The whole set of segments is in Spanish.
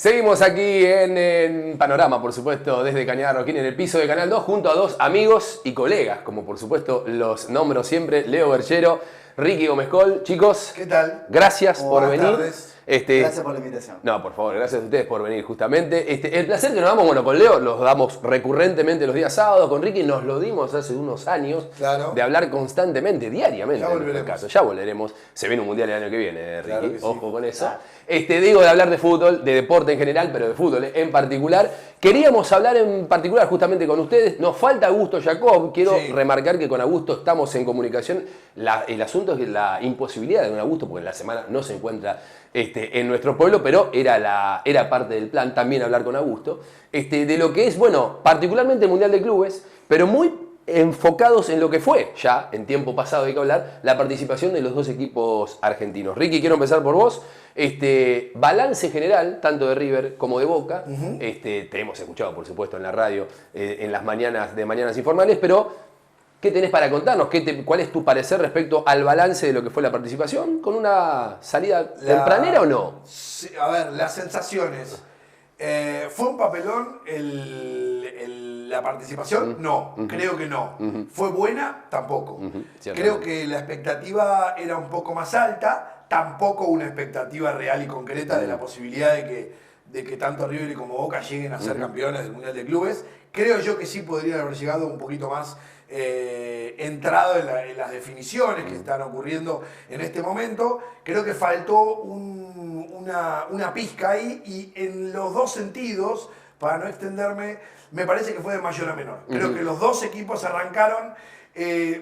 Seguimos aquí en Panorama, por supuesto, desde Cañada Roquín, en el piso de Canal 2, junto a dos amigos y colegas, como por supuesto los nombro siempre, Leo Berchero, Ricky Gómez-Col. Chicos, ¿Qué tal? gracias por Buenas venir. tardes. Gracias por la invitación. No, por favor, gracias a ustedes por venir justamente. El placer que nos damos, bueno, con Leo los damos recurrentemente los días sábados, con Ricky nos lo dimos hace unos años, Claro. de hablar constantemente, diariamente. Ya en nuestro volveremos. caso. Ya volveremos. Se viene un mundial el año que viene, Ricky. Claro que sí. Ojo con eso. Digo de hablar de fútbol, de deporte en general, pero de fútbol en particular. Queríamos hablar en particular justamente con ustedes. Nos falta Augusto Jacob. Quiero remarcar que con Augusto estamos en comunicación. El asunto es que la imposibilidad de un Augusto, porque en la semana no se encuentra en nuestro pueblo, pero era parte del plan también hablar con Augusto. De lo que es, bueno, particularmente el Mundial de Clubes, pero muy enfocados en lo que fue ya en tiempo pasado, hay que hablar, la participación de los dos equipos argentinos. Ricky, quiero empezar por vos. Balance general, tanto de River como de Boca. Te hemos escuchado, por supuesto, en la radio, en las mañanas de Mañanas Informales, pero ¿qué tenés para contarnos? ¿Cuál es tu parecer respecto al balance de lo que fue la participación? ¿Con una salida tempranera o no? Sí, a ver, las sensaciones. ¿Fue un papelón la participación? No, creo que no. ¿Fue buena? Tampoco. Creo que la expectativa era un poco más alta, tampoco una expectativa real y concreta de la posibilidad de que tanto River como Boca lleguen a ser campeones del Mundial de Clubes. Creo yo que sí podrían haber llegado un poquito más entrado en las definiciones que están ocurriendo en este momento. Creo que faltó una pizca ahí y en los dos sentidos, para no extenderme, me parece que fue de mayor a menor. Creo que los dos equipos arrancaron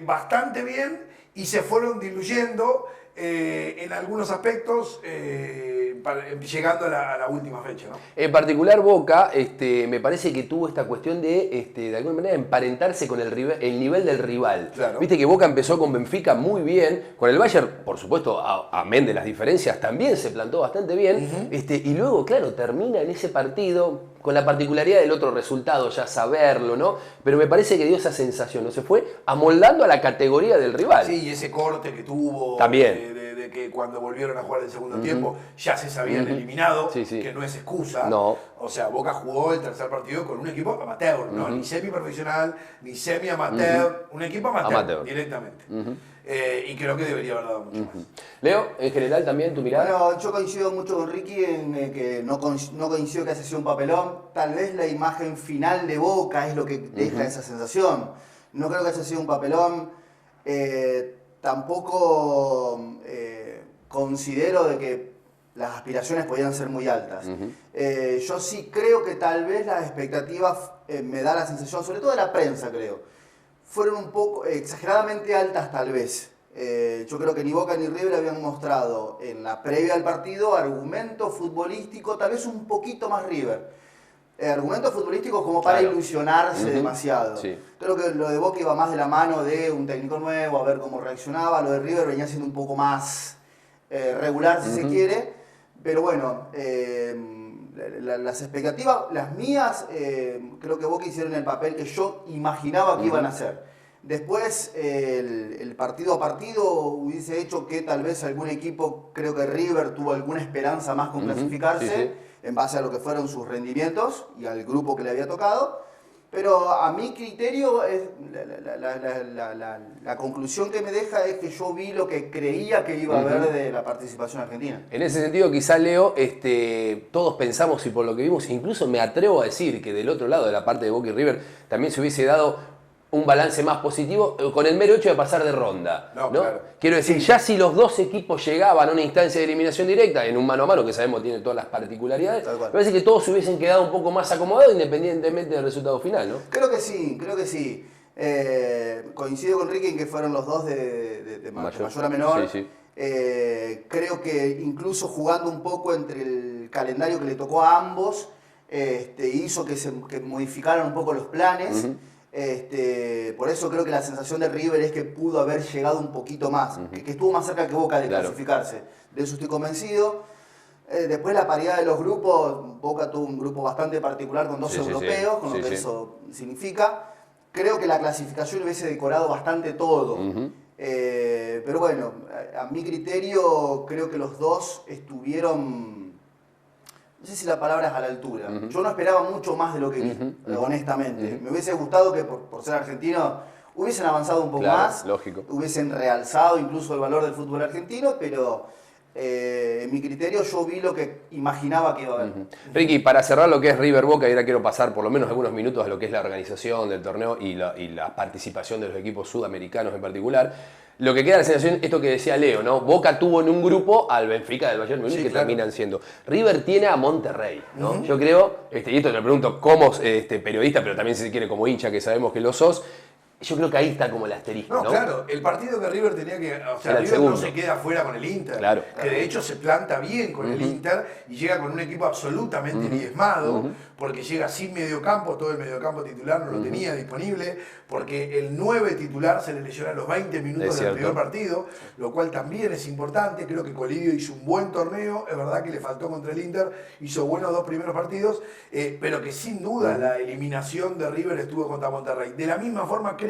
bastante bien y se fueron diluyendo en algunos aspectos llegando a la última fecha, ¿no? En particular Boca, me parece que tuvo esta cuestión de alguna manera emparentarse con el nivel del rival. Claro. Viste que Boca empezó con Benfica muy bien, con el Bayern, por supuesto, amén de las diferencias, también se plantó bastante bien, y luego, claro, termina en ese partido con la particularidad del otro resultado, ya saberlo, ¿no? Pero me parece que dio esa sensación, ¿no? Se fue amoldando a la categoría del rival. Sí, y ese corte que tuvo también. De que cuando volvieron a jugar el segundo tiempo ya se sabían eliminado, que no es excusa. No. O sea, Boca jugó el tercer partido con un equipo amateur, ¿no? Ni semi-profesional, ni semi-amateur, un equipo amateur. Directamente. Y creo que debería haber dado mucho más. Leo, en general también tu mirada. Bueno, yo coincido mucho con Ricky en que no coincido que haya sido un papelón. Tal vez la imagen final de Boca es lo que deja esa sensación. No creo que haya sido un papelón. Tampoco considero de que las aspiraciones podían ser muy altas. Yo sí creo que tal vez las expectativas, me da la sensación, sobre todo de la prensa creo, fueron un poco exageradamente altas tal vez. Yo creo que ni Boca ni River habían mostrado en la previa al partido argumento futbolístico, tal vez un poquito más River. Argumentos futbolísticos como para ilusionarse demasiado. Sí. Creo que lo de Boca iba más de la mano de un técnico nuevo, a ver cómo reaccionaba. Lo de River venía siendo un poco más regular, si se quiere. Pero bueno, las expectativas, las mías, creo que Boca hicieron el papel que yo imaginaba que iban a hacer. Después, el partido a partido hubiese hecho que tal vez algún equipo, creo que River tuvo alguna esperanza más con clasificarse, en base a lo que fueron sus rendimientos y al grupo que le había tocado. Pero a mi criterio, la conclusión que me deja es que yo vi lo que creía que iba a haber de la participación argentina. En ese sentido, quizá, Leo, todos pensamos, y por lo que vimos, incluso me atrevo a decir que del otro lado, de la parte de Boca y River, también se hubiese dado un balance más positivo con el mero hecho de pasar de ronda. ¿No? Claro. Quiero decir, ya si los dos equipos llegaban a una instancia de eliminación directa, en un mano a mano, que sabemos tiene todas las particularidades, me parece que todos se hubiesen quedado un poco más acomodados independientemente del resultado final, ¿no? Creo que sí, creo que sí. Coincido con Ricky en que fueron los dos de mayor a menor. Creo que incluso jugando un poco entre el calendario que le tocó a ambos, hizo que modificaran un poco los planes. Por eso creo que la sensación de River es que pudo haber llegado un poquito más, que estuvo más cerca que Boca de clasificarse. De eso estoy convencido. Después la paridad de los grupos, Boca tuvo un grupo bastante particular con dos europeos, con lo que eso significa. Creo que la clasificación hubiese decorado bastante todo. Pero bueno, a mi criterio creo que los dos estuvieron no sé si la palabra es a la altura. Yo no esperaba mucho más de lo que vi, honestamente. Me hubiese gustado que por ser argentino hubiesen avanzado un poco más, lógico. hubiesen realzado incluso el valor del fútbol argentino, pero en mi criterio yo vi lo que imaginaba que iba a haber. Ricky, para cerrar lo que es River Boca, y ahora quiero pasar por lo menos algunos minutos a lo que es la organización del torneo y la participación de los equipos sudamericanos en particular. Lo que queda la sensación, esto que decía Leo, ¿no? Boca tuvo en un grupo al Benfica del Bayern Múnich, que terminan siendo. River tiene a Monterrey, ¿no? Yo creo, y esto te lo pregunto como periodista, pero también si se quiere como hincha, que sabemos que lo sos. Yo creo que ahí está como el asterisco, ¿no? Claro, el partido que River tenía que... O sea, Era el River segundo. no se queda fuera con el Inter. Claro. Que de hecho se planta bien con el Inter y llega con un equipo absolutamente diezmado, porque llega sin mediocampo, todo el mediocampo titular no lo tenía disponible, porque el 9 titular se le lesiona a los 20 minutos del primer partido, lo cual también es importante. Creo que Colidio hizo un buen torneo, es verdad que le faltó contra el Inter, hizo buenos 2 primeros partidos, pero que sin duda la eliminación de River estuvo contra Monterrey. De la misma forma creo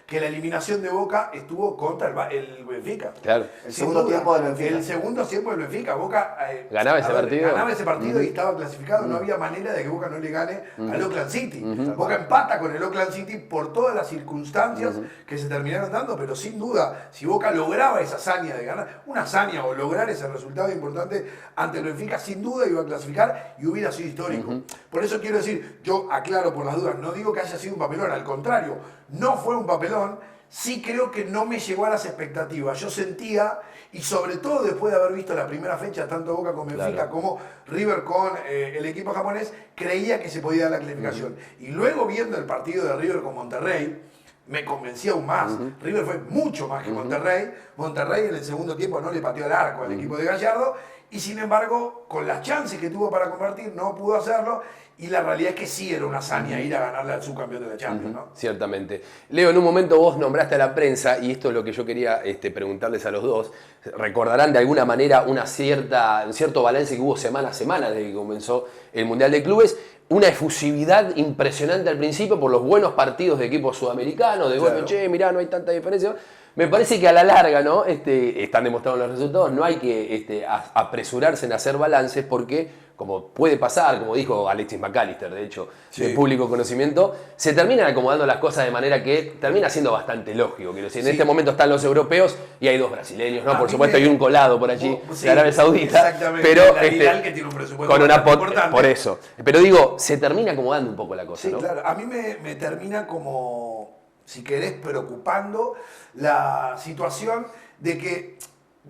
que la eliminación de Boca estuvo contra el Benfica. Claro. El segundo tiempo del Benfica. El segundo tiempo del Benfica. Boca ganaba ese partido. Ganaba ese partido y estaba clasificado. No había manera de que Boca no le gane al Oakland City. Boca empata con el Oakland City por todas las circunstancias que se terminaron dando, pero sin duda, si Boca lograba esa hazaña de ganar, una hazaña o lograr ese resultado importante ante el Benfica, sin duda iba a clasificar y hubiera sido histórico. Por eso quiero decir, yo aclaro por las dudas, no digo que haya sido un papelón, al contrario, no fue un papelón. Sí creo que no me llegó a las expectativas. Yo sentía, y sobre todo después de haber visto la primera fecha, tanto Boca con Benfica como River con el equipo japonés, creía que se podía dar la clasificación. Y luego viendo el partido de River con Monterrey, me convencí aún más. River fue mucho más que Monterrey. Monterrey en el segundo tiempo no le pateó el arco al equipo de Gallardo, y sin embargo, con las chances que tuvo para convertir, no pudo hacerlo. Y la realidad es que sí era una hazaña ir a ganarle al subcampeón de la Champions, ¿no? Ciertamente. Leo, en un momento vos nombraste a la prensa, y esto es lo que yo quería preguntarles a los dos. Recordarán de alguna manera un cierto balance que hubo semana a semana desde que comenzó el Mundial de Clubes. Una efusividad impresionante al principio por los buenos partidos de equipos sudamericanos, de golpe, che, mirá, no hay tanta diferencia. Me parece que a la larga, ¿no? Están demostrados los resultados, no hay que apresurarse en hacer balances porque, como puede pasar, como dijo Alexis McAllister, de hecho, de público conocimiento, se terminan acomodando las cosas de manera que termina siendo bastante lógico. Quiero decir, en este momento están los europeos y hay 2 brasileños, ¿no? Por supuesto hay un colado por allí de Arabia Saudita, pero que tiene un presupuesto con una importante. por eso. Pero digo, se termina acomodando un poco la cosa, Sí, ¿no? claro. A mí me termina como, si querés, preocupando la situación de que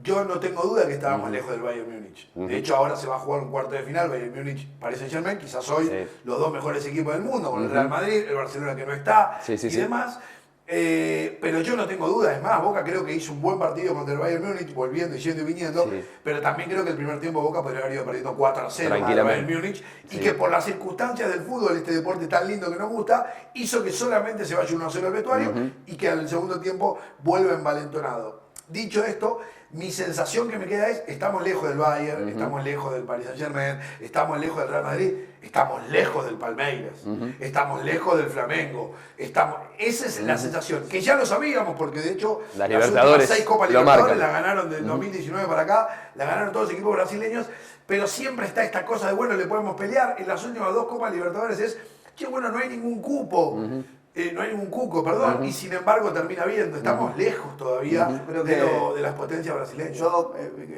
yo no tengo duda que estábamos lejos del Bayern Múnich. De hecho, ahora se va a jugar un cuarto de final, Bayern Múnich, Paris Saint-Germain, quizás hoy los 2 mejores equipos del mundo, con el Real Madrid, el Barcelona que no está y demás. Pero yo no tengo duda, es más, Boca creo que hizo un buen partido contra el Bayern Múnich, volviendo y yendo y viniendo, pero también creo que el primer tiempo Boca podría haber ido perdiendo 4-0 al Bayern Múnich, y que por las circunstancias del fútbol, este deporte tan lindo que nos gusta, hizo que solamente se vaya 1-0 al vestuario y que al segundo tiempo vuelva envalentonado. Dicho esto, mi sensación que me queda es, estamos lejos del Bayern, estamos lejos del Paris Saint-Germain, estamos lejos del Real Madrid, estamos lejos del Palmeiras, estamos lejos del Flamengo, esa es la sensación, que ya lo sabíamos, porque de hecho las últimas 6 Copas Libertadores marcan. la ganaron del 2019 para acá, la ganaron todos los equipos brasileños, pero siempre está esta cosa de, bueno, le podemos pelear. En las últimas 2 Copas Libertadores es, che, bueno, no hay ningún cupo. No hay ningún cuco, perdón, y sin embargo termina viendo, estamos lejos todavía de las potencias brasileñas. Yo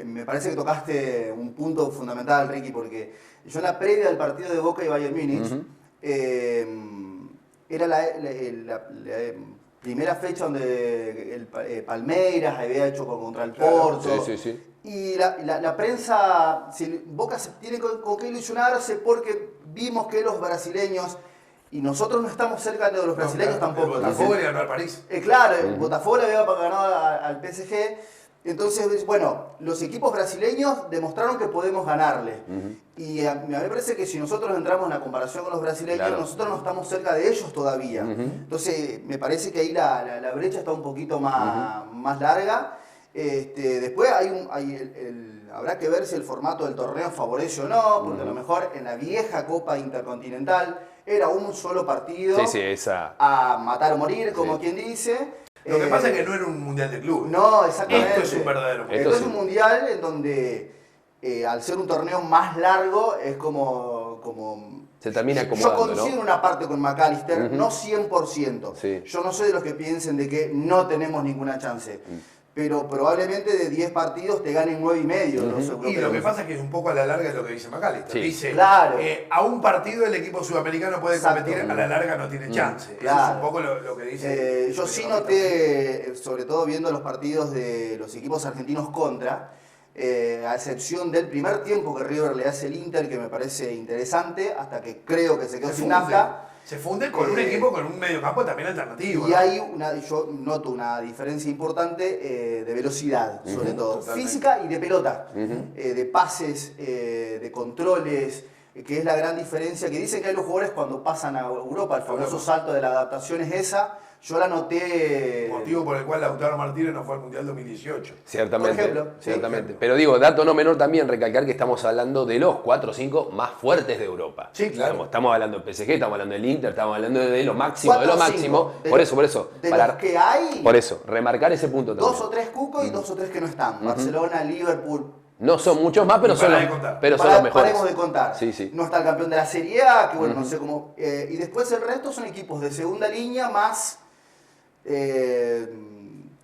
me parece que tocaste un punto fundamental, Ricky, porque yo en la previa del partido de Boca y Bayern Múnich, era la primera fecha donde el Palmeiras había hecho contra el Porto. Y la prensa, Boca se tiene con qué ilusionarse porque vimos que los brasileños, y nosotros no estamos cerca de los brasileños tampoco. El Botafogo le ganó al París. Claro, el Botafogo le había ganado al PSG. Entonces, bueno, los equipos brasileños demostraron que podemos ganarle. Y a mí me parece que si nosotros entramos en la comparación con los brasileños, nosotros no estamos cerca de ellos todavía. Entonces, me parece que ahí la brecha está un poquito más larga. Después habrá que ver si el formato del torneo favorece o no, porque a lo mejor en la vieja Copa Intercontinental era un solo partido a matar o morir, como quien dice. Lo que pasa es que no era un mundial de clubes. No, exactamente. Esto es un verdadero mundial. Esto es un mundial en donde al ser un torneo más largo, es como se termina acomodando, yo coincido en una parte con McAllister, no 100%. Sí. Yo no soy de los que piensen de que no tenemos ninguna chance. Pero probablemente de 10 partidos te ganen 9 y medio los europeos. Y lo que pasa es que es un poco a la larga es lo que dice McAllister. Sí. Dice, Claro. A un partido el equipo sudamericano puede Exacto. competir, a la larga no tiene chance. Claro. Eso es un poco lo que dice. Yo sí noté, sobre todo viendo los partidos de los equipos argentinos contra, a excepción del primer tiempo que River le hace el Inter, que me parece interesante, hasta que creo que se quedó sin nafta. Se funde con un equipo con un mediocampo también alternativo. Y ¿no? hay yo noto una diferencia importante de velocidad, sobre todo. Totalmente. Física y de pelota, de pases, de controles, que es la gran diferencia. Que dicen que hay los jugadores cuando pasan a Europa, el famoso salto de la adaptación es esa. Yo la noté. Motivo por el cual Lautaro Martínez no fue al Mundial 2018. Ciertamente, Por ejemplo, ciertamente. sí. Pero digo, dato no menor también, recalcar que estamos hablando de los 4 o 5 más fuertes de Europa. Sí, claro. Estamos hablando del PSG, estamos hablando del Inter, estamos hablando de lo máximo, de lo 4 o 5. máximo. De Por eso. De los que hay, Por eso, remarcar ese punto también. 2 o 3 cucos y 2 o 3 que no están. Barcelona, Liverpool. No son muchos más, pero Y son para los, de contar. pero son los mejores. Paremos de contar. Sí, sí. No está el campeón de la Serie A, que bueno, no sé cómo. Y después el resto son equipos de segunda línea más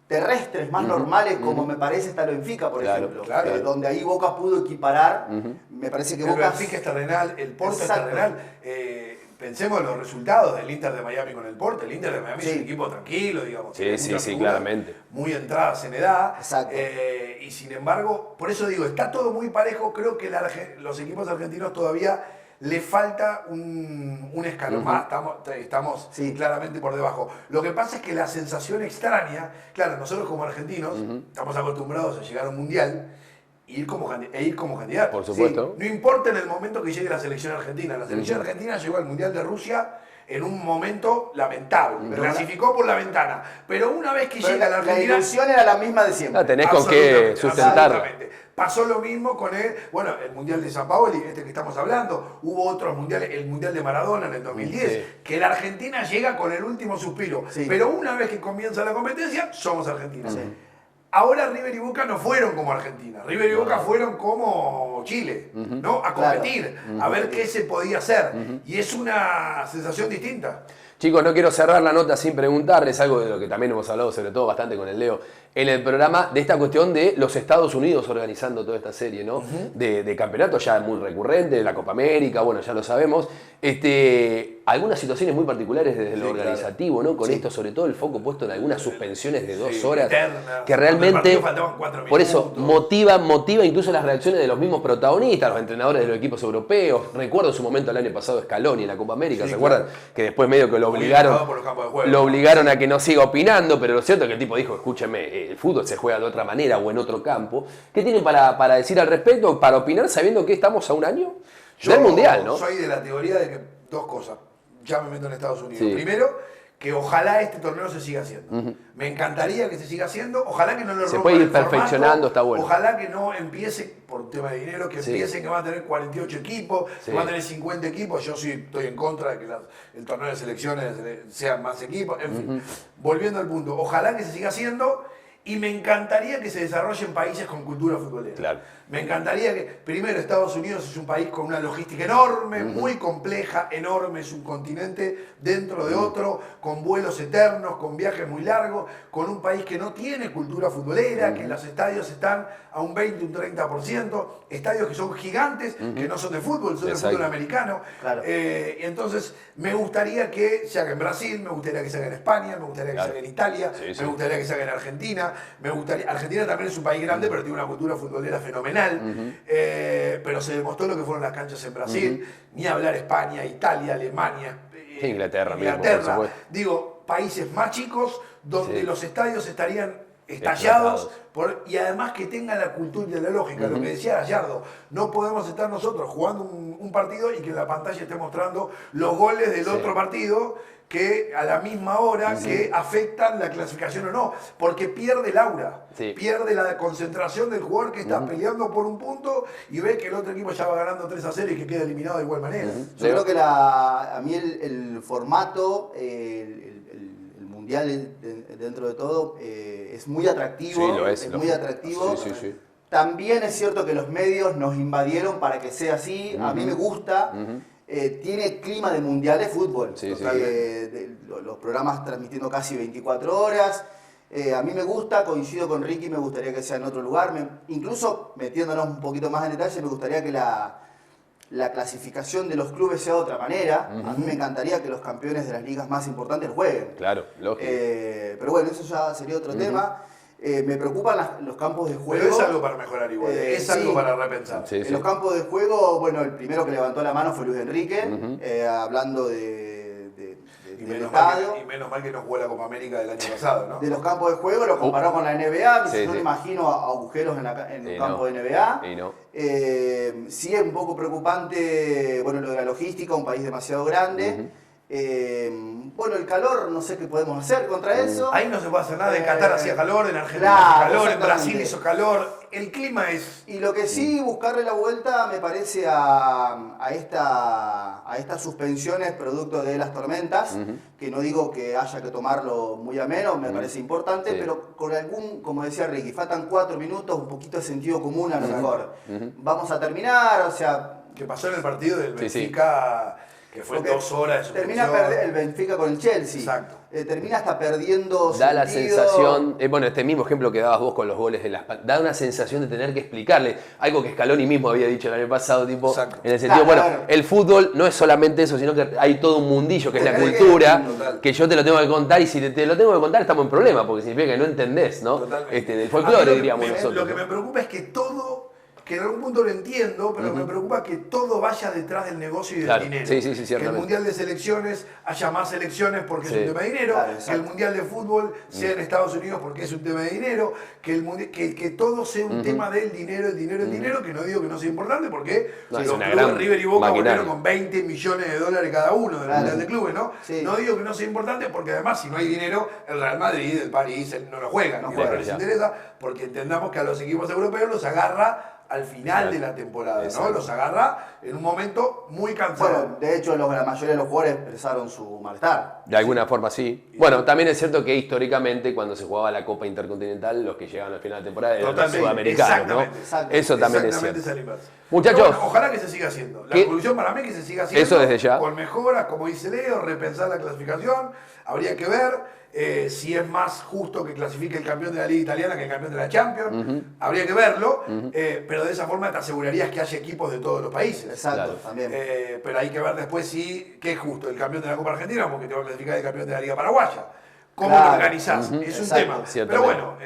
terrestres, más normales, como me parece está el Benfica, por Claro, ejemplo. claro. Donde ahí Boca pudo equiparar. Me parece que El Boca. Benfica es terrenal, el Porto es Exacto. terrenal. Pensemos en los resultados del Inter de Miami con el Porto. El Inter de Miami Sí. es un equipo tranquilo, digamos. Sí, tiene sí, muchas sí, figuras claramente. Muy entradas en edad. Exacto. Y sin embargo, por eso digo, está todo muy parejo. Creo que los equipos argentinos todavía le falta un escalón más. Estamos Sí. claramente por debajo. Lo que pasa es que la sensación extraña, claro, nosotros como argentinos estamos acostumbrados a llegar a un mundial e ir como candidato. Por supuesto. No importa en el momento que llegue la selección argentina. La selección argentina llegó al Mundial de Rusia en un momento lamentable. Clasificó por la ventana. Pero una vez que llega la La Argentina... ilusión era la misma de siempre. Ah, tenés con qué Absolutamente, sustentarla. absolutamente. Pasó lo mismo con el Mundial de San Paoli, que estamos hablando. Hubo otros mundiales, el Mundial de Maradona en el 2010, Sí. que la Argentina llega con el último suspiro. Sí. Pero una vez que comienza la competencia, somos Argentina. Sí. Ahora River y Boca no fueron como Argentina. River y Boca fueron como Chile, ¿no? A competir, a ver qué se podía hacer. Y es una sensación distinta. Chicos, no quiero cerrar la nota sin preguntarles algo de lo que también hemos hablado, sobre todo bastante con el Leo, en el programa, de esta cuestión de los Estados Unidos organizando toda esta serie, ¿no? De campeonatos ya muy recurrentes, de la Copa América, bueno, ya lo sabemos. Algunas situaciones muy particulares desde lo organizativo, ¿no? Con esto, sobre todo el foco puesto en algunas suspensiones de 2 horas, eternas. que Cuando el realmente, partido faltaban 4 por eso, minutos. motiva incluso las reacciones de los mismos protagonistas, los entrenadores de los equipos europeos. Recuerdo en su momento el año pasado Scaloni en la Copa América, Sí, ¿se acuerdan? claro. Que después medio que lo Muy obligaron, enojado por los campos de juego. lo obligaron a que no siga opinando, pero lo cierto es que el tipo dijo, escúcheme, el fútbol se juega de otra manera o en otro campo. ¿Qué tienen para decir al respecto, para opinar, sabiendo que estamos a un año del Mundial, ¿no? Soy de la teoría de que 2 cosas. Ya me meto en Estados Unidos. Sí. Primero, que ojalá este torneo se siga haciendo. Me encantaría que se siga haciendo. Ojalá que no lo Se rompan puede ir el formato. perfeccionando, está bueno. Ojalá que no empiece, por tema de dinero, que Sí. empiecen que va a tener 48 equipos, Sí. que va a tener 50 equipos. Yo sí estoy en contra de que el torneo de selecciones sean más equipos. En fin, volviendo al punto. Ojalá que se siga haciendo. Y me encantaría que se desarrollen países con cultura futbolera. Claro. Me encantaría que, primero, Estados Unidos es un país con una logística enorme, muy compleja, enorme, es un continente dentro de otro, con vuelos eternos, con viajes muy largos, con un país que no tiene cultura futbolera, que los estadios están a un 20, un 30%, estadios que son gigantes, que no son de fútbol, son de Exacto. fútbol americano. Claro. Entonces, me gustaría que se haga en Brasil, me gustaría que se haga en España, me gustaría que Claro. se haga en Italia, Sí, sí. me gustaría que se haga en Argentina, Argentina también es un país grande, pero tiene una cultura futbolera fenomenal. Pero se demostró lo que fueron las canchas en Brasil, ni hablar España, Italia, Alemania, Inglaterra mismo, por supuesto. Digo, países más chicos donde Sí. los estadios estarían estallados Explotados. y además que tengan la cultura y la lógica, lo que decía Gallardo, no podemos estar nosotros jugando un partido y que en la pantalla esté mostrando los goles del otro partido que a la misma hora que afectan la clasificación o no, porque pierde el aura, pierde la concentración del jugador que está peleando por un punto y ve que el otro equipo ya va ganando 3-0 y que queda eliminado de igual manera. Yo creo que a mí el formato, el mundial dentro de todo, es muy atractivo. Sí, lo es, muy lógico. atractivo. Sí, sí, sí. También es cierto que los medios nos invadieron para que sea así. A mí me gusta. Tiene clima de mundial de fútbol. Sí, sí. Los programas transmitiendo casi 24 horas. A mí me gusta, coincido con Ricky, me gustaría que sea en otro lugar. Incluso metiéndonos un poquito más en detalle, me gustaría que la clasificación de los clubes sea de otra manera. A mí me encantaría que los campeones de las ligas más importantes jueguen. Claro, lógico. Pero bueno, eso ya sería otro tema. Me preocupan los campos de juego. Pero es algo para mejorar igual, es algo para repensar. En los campos de juego, bueno, el primero que levantó la mano fue Luis Enrique, hablando del estadio. Y menos mal que no jugó la Copa América del año pasado, ¿no? De los campos de juego, lo comparó con la NBA, Sí, no sí. me imagino agujeros en un campo de NBA. Y no. Sí es un poco preocupante, bueno, lo de la logística, un país demasiado grande. Bueno, el calor, no sé qué podemos hacer contra eso. Ahí no se puede hacer nada. En Qatar hacía calor, en Argentina claro, hacía calor, en exactamente. Brasil hizo calor. El clima es... Y lo que sí, buscarle la vuelta, me parece, a estas suspensiones producto de las tormentas, que no digo que haya que tomarlo muy a menos, me parece importante, Sí. pero con algún, como decía Ricky, faltan 4 minutos, un poquito de sentido común a lo mejor. Vamos a terminar, o sea... Que pasó en el partido del Sí, sí. Benfica, que fue Porque 2 horas de termina suspensión. el Benfica con el Chelsea. Exacto. Termina hasta perdiendo Da la sentido. sensación, bueno, este mismo ejemplo que dabas vos con los goles de las da una sensación de tener que explicarle algo que Scaloni mismo había dicho el año pasado, tipo, Exacto. en el sentido, Claro, bueno, claro. el fútbol no es solamente eso, sino que hay todo un mundillo que es la Total. cultura, Total. que yo te lo tengo que contar y si te lo tengo que contar estamos en problema, porque significa que no entendés, ¿no? Totalmente. Del A folclore, mí lo que diríamos me- nosotros. Lo que me preocupa es que todo, que en algún punto lo entiendo, pero me preocupa que todo vaya detrás del negocio y del Claro. dinero. Sí, sí, sí, que el ciertamente. Mundial de Selecciones haya más selecciones porque Sí. es un tema de dinero, Claro, que el exacto. Mundial de Fútbol sea en Estados Unidos porque es un tema de dinero, que todo sea un tema del dinero, el dinero, que no digo que no sea importante porque No, es los una clubes gran River y Boca maquinaria. volvieron con 20 millones de dólares cada uno del Claro. Mundial de Clubes, ¿no? Sí. No digo que no sea importante porque además si no hay dinero, el Real Madrid, el París, no lo juegan, No y juegan, no les ya. interesa porque entendamos que a los equipos europeos los agarra al final Claro. de la temporada, ¿no? Exacto. Los agarra en un momento muy cansado. Bueno, de hecho, la mayoría de los jugadores expresaron su malestar. De alguna forma sí. Bueno, también es cierto que históricamente cuando se jugaba la Copa Intercontinental, los que llegaban al final de temporada eran los Totalmente, sudamericanos, ¿no? exactamente, exacto. Eso también es Exactamente, cierto. es al inverso. Muchachos. Pero bueno, ojalá que se siga haciendo. La ¿Qué? conclusión para mí es que se siga haciendo. Eso desde ya. Con mejoras, como dice Leo, repensar la clasificación. Habría que ver si es más justo que clasifique el campeón de la Liga Italiana que el campeón de la Champions. Habría que verlo. Pero de esa forma te asegurarías que haya equipos de todos los países. Exacto, Claro. también. Pero hay que ver después si qué es justo, el campeón de la Copa Argentina porque te va a clasificar el campeón de la Liga Paraguaya. ¿Cómo Claro. lo organizás? Es un Exacto. tema. Pero Ciertamente. bueno,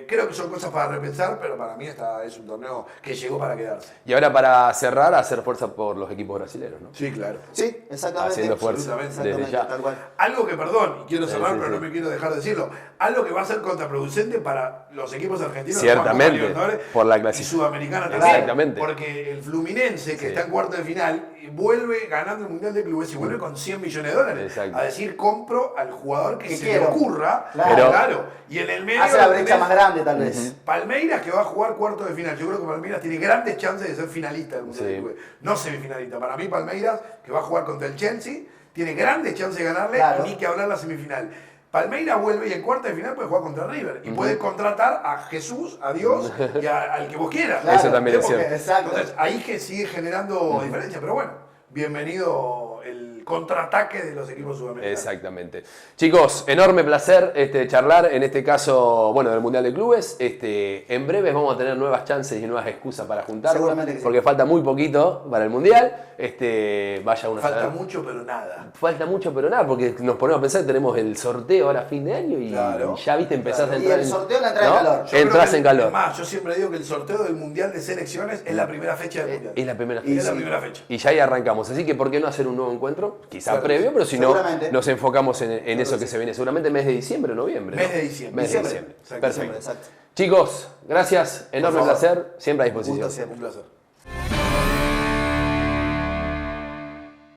creo que son cosas para repensar, pero para mí esta es un torneo que llegó para quedarse. Y ahora para cerrar, hacer fuerza por los equipos brasileños, ¿no? Sí, claro. Sí, exactamente. Haciendo fuerza Absolutamente. desde ya. Tal cual. Algo que, perdón, y quiero cerrar, Sí, pero sí. no me quiero dejar de decirlo, algo que va a ser contraproducente para los equipos argentinos que Ciertamente, juegan Copa Libertadores por la y clasificación. Sudamericana también. Exactamente. Porque el Fluminense, que Sí. está en cuarto de final, vuelve ganando el Mundial de Clubes y vuelve con 100 millones de dólares. Exacto. A decir, compro al jugador que Que se quiero. le ocurra. Claro. Claro. Y en el medio Hace la brecha tenés más grande, tal vez. Palmeiras, que va a jugar cuarto de final. Yo creo que Palmeiras tiene grandes chances de ser finalista del Mundial Sí. de Clubes. No semifinalista. Para mí, Palmeiras, que va a jugar contra el Chelsea, tiene grandes chances de ganarle Claro. y ni que hablar la semifinal. Palmeiras vuelve y en cuarta de final puede jugar contra River. Y puede contratar a Jesús, a Dios y al que vos quieras. Claro, Eso también es porque- cierto. Exacto. Entonces, ahí que sigue generando diferencia. Pero bueno, bienvenido el contraataque de los equipos sudamericanos. Exactamente. Chicos, enorme placer charlar, en este caso, bueno, del Mundial de Clubes. En breves vamos a tener nuevas chances y nuevas excusas para juntarnos. Seguramente que sí. Porque falta muy poquito para el Mundial. Vaya uno a Falta saber. mucho, pero nada. Falta mucho, pero nada, porque nos ponemos a pensar que tenemos el sorteo ahora a fin de año y Claro. ya viste, empezás Claro. a Y entrar el sorteo la entrada en calor. Yo creo Entrás que en calor. Es más, yo siempre digo que el sorteo del Mundial de Selecciones es la primera fecha del Mundial. Es la primera Y Es la sí. primera fecha. Y ya ahí arrancamos. Así que, ¿por qué no hacer un nuevo encuentro? Quizá Claro. previo, pero si no, Seguramente. nos enfocamos en eso que que sí. se viene. Seguramente mes de diciembre o noviembre. Mes ¿no? de diciembre. Mes de Diciembre. diciembre. Exacto. Perfecto. Exacto. Chicos, gracias. Enorme favor. placer. Siempre a disposición. Gusto siempre. Un placer.